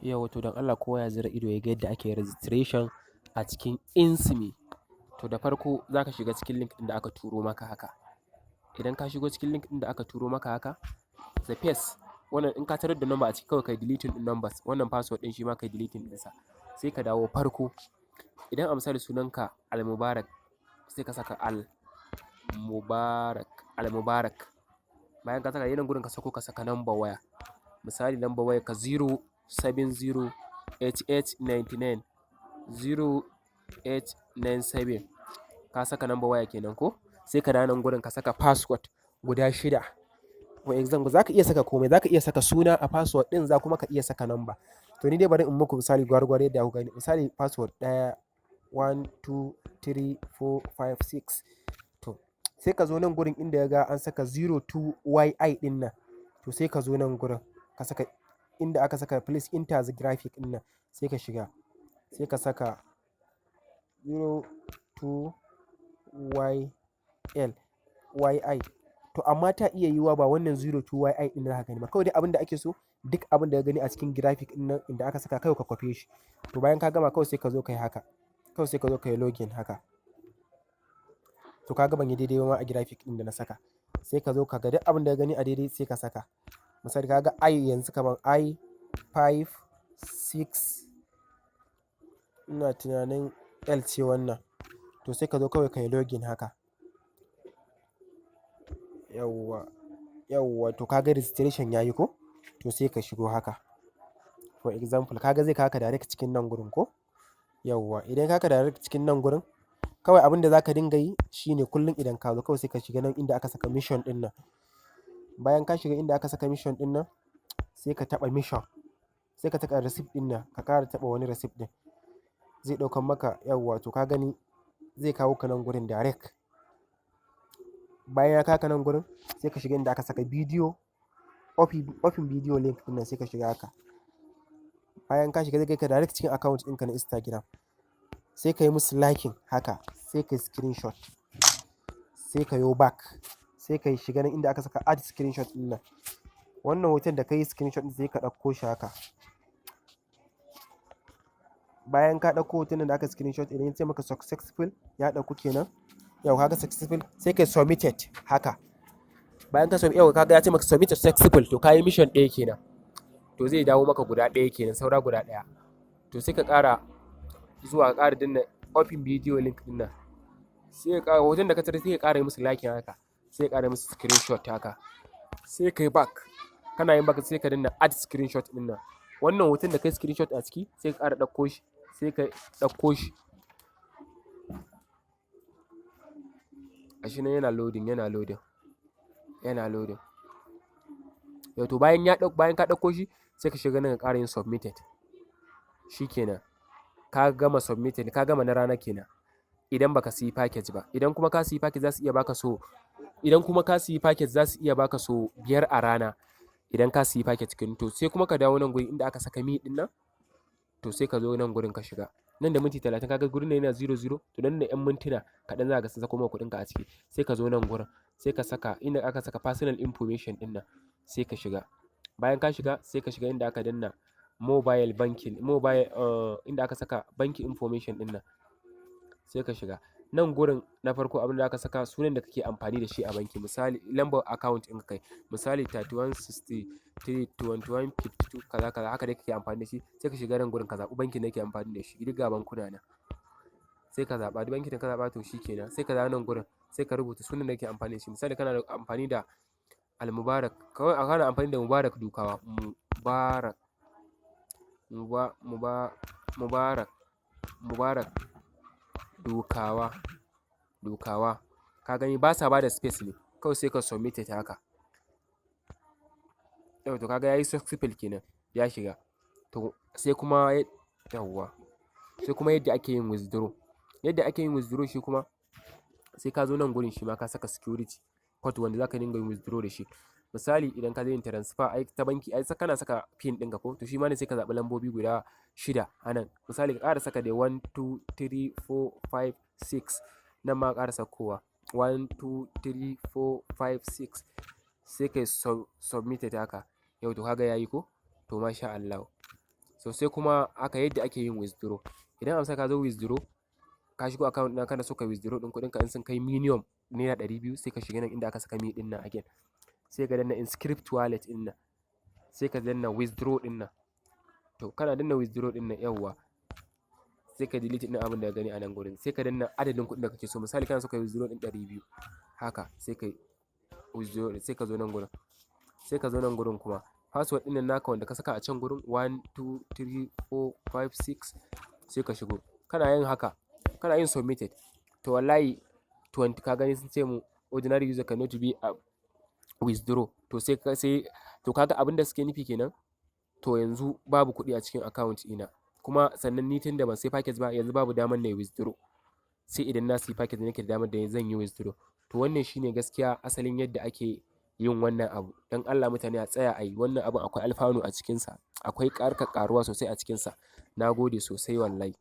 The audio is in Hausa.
Yauwa to don Allah kowa ya zira ido ya ga yadda ake registration a cikin Insimi. To da farko za ka shiga cikin link ɗin da aka turo maka haka. Idan ka shigo cikin link ɗin da aka turo maka haka, the first wannan in ka tarar da number a ciki kawai kai deleting ɗin numbers, wannan password ɗin shi ma kai deleting ɗinsa. Sai ka dawo farko. Idan a misali sunanka Al-Mubarak sai ka saka Al-Mubarak. Bayan ka saka yanan gurin ka saka number waya. Misali number waya ka 0708899 ka saka number waya kenan ko? Sai ka dawo nan gurin ka saka password guda 6. For example za ka iya saka komai, za ka iya saka suna a password ɗin, za kuma ka iya saka number. To ni dai bari in muku misali gwargwaro yadda kuka gani. Misali password 1 1 2 3 4 5 6. To sai ka zo nan gurin inda ya ga an saka 02YI ɗin nan. To sai ka zo nan gurin ka saka inda aka saka please enter the graphic ɗin nan. Sai ka shiga. Sai ka saka 02YI. To amma ta iya yiwuwa ba wannan 02YI ɗin da haka ne ba. Kawai dai abin da ake so duk abin da ka gani a cikin graphic ɗin nan inda aka saka kawai ka kwafe shi. To bayan ka gama kawai sai ka zo ka yi haka. Kawai sai ka zo ka yi login haka. To ka ga ban yi daidai ba ma a graphic ɗin da na saka. Sai ka zo ka ga duk abin da ka gani a daidai sai ka saka. Misali ka ga I yanzu kamar I5 6 ina tunanin L ce wannan. To sai ka zo kawai ka yi login haka. Yawwa to ka ga registration yayi ko? To sai ka shigo haka. For example ka ga zai kawo ka direct cikin nan gurin ko? Yawwa idan ka direct cikin nan gurin kawai abin da za ka dinga yi shine kullum idan ka zo kawai sai ka shiga nan inda aka saka mission ɗin nan. Bayan ka shiga inda aka saka mission ɗin nan sai ka taɓa mission. Sai ka taɓa receipt ɗin nan ka ƙara taɓa wani receipt ɗin. Zai ɗaukan maka yawwa to ka gani zai kawo ka nan gurin direct. Bayan ya kawo ka nan gurin sai ka shiga inda aka saka bidiyo open video link ɗin nan sai ka shiga haka. Bayan ka shiga zai kai ka direct cikin account ɗinka na Instagram. Sai ka yi musu liking haka. Sai ka yi screenshot. Sai ka yo back. Sai ka shiga nan inda aka saka add screenshot ɗin nan. Wannan hoton da ka yi screenshot ɗin sai ka ɗauko shi haka. Bayan ka ɗauko hoton da aka screenshot idan ya ce maka successful ya ɗauku kenan. Yau kaga successful sai ka submitted haka. Bayan ka submit kaga ya ce maka submitted successful to ka yi mission ɗaya kenan. To zai dawo maka guda ɗaya kenan saura guda ɗaya. To sai ka ƙara zuwa ƙara danna open video link ɗin nan. Sai ka ƙara hoton da ka tarar sai ka ƙara yi musu like haka. Sai ka ƙara musu screenshot haka. Sai ka yi back. Kana yin back sai ka danna add screenshot ɗin nan. Wannan hoton da ka yi screenshot a ciki sai ka ƙara ɗauko shi. Sai ka ɗauko shi. Gashi nan yana loading. Yau to bayan ka ɗauko shi sai ka shiga nan ka ƙara yin submitted. Shikenan. Ka gama submitted, ka gama na rana kenan. Idan baka siyi package ba. Idan kuma ka siyi package za su iya baka so 5 a rana. Idan ka siyi package kin to sai kuma ka dawo nan gurin inda aka saka mi ɗin nan. To sai ka zo nan gurin ka shiga. Nan da minti 30 kaga gurin nan yana 00 to nan da 'yan mintuna kaɗan za ka sun sako maka kuɗinka a ciki. Sai ka zo nan gurin sai ka saka inda aka saka personal information ɗin nan. Sai ka shiga. Bayan ka shiga sai ka shiga inda aka danna mobile banking inda aka saka banking information ɗin nan. Sai ka shiga. Nan gurin na farko abin da aka saka sunan da kake amfani da shi a banki. Misali lambar account ɗin kai. Misali 31632152 kaza haka dai kake amfani da shi. Sai ka shiga nan gurin ka zaɓi bankin da kake amfani da shi. Duk ga bankuna nan. Sai ka zaɓa duk bankin da ka zaɓa to shikenan. Sai ka dawo nan gurin sai ka rubuta sunan da kake amfani da shi. Misali kana amfani da Al-Mubarak. Kawai kana amfani da Mubarak Dukawa. Mubarak Dukawa. Ka gani ba sa ba da space ne. Kawai sai ka submit ta haka. Yau to kaga yayi successful kenan. Ya shiga. To sai kuma yadda ake yin withdraw. Yadda ake yin withdraw shi kuma sai ka zo nan gurin shi ma ka saka security code wanda za ka dinga yin withdraw da shi. Misali idan ka je yin transfer ta banki kana saka pin ɗinka ko to shi ma ne sai ka zaɓi lambobi guda 6 a nan. Misali ka ƙara saka da 1 2 3 4 5 6 nan ma ƙara sakowa 1 2 3 4 5 6 sai ka submit haka. Yau to kaga yayi ko? To masha Allah. So sai kuma haka yadda ake yin withdraw. Idan amsa ka zo withdraw, ka shigo account ɗin kana so ka withdraw ɗin kuɗinka in sun kai minimum naira 200 sai ka shiga nan inda aka saka mi ɗin nan again. Sai ka danna inscript wallet ɗin nan. Sai ka danna withdraw ɗin nan. To kana danna withdraw ɗin nan yawwa. Sai ka delete ɗin abin da ka gani a nan gurin. Sai ka danna adadin kuɗin da kake so. Misali kana so ka withdraw ɗin 200. Haka sai ka withdraw sai ka zo nan gurin. Sai ka zo nan gurin kuma password ɗin nan naka wanda ka saka a can gurin 1 2 3 4 5 6 sai ka shigo. Kana yin haka, kana yin submitted. To wallahi 20 ka gani sun ce mu ordinary user cannot be a withdraw. To sai to kaga abin da suke nufi kenan. To yanzu babu kuɗi a cikin account ina. Kuma sannan ni tun da ban sai package ba yanzu babu damar na yi withdraw. Sai idan na sayi package nake da damar da zan yi withdraw. To wannan shine gaskiya asalin yadda ake yin wannan abu. Dan Allah mutane a tsaya a yi wannan abun, akwai alfanu a cikinsa. Akwai ƙaruwa sosai a cikinsa. Na gode sosai wallahi.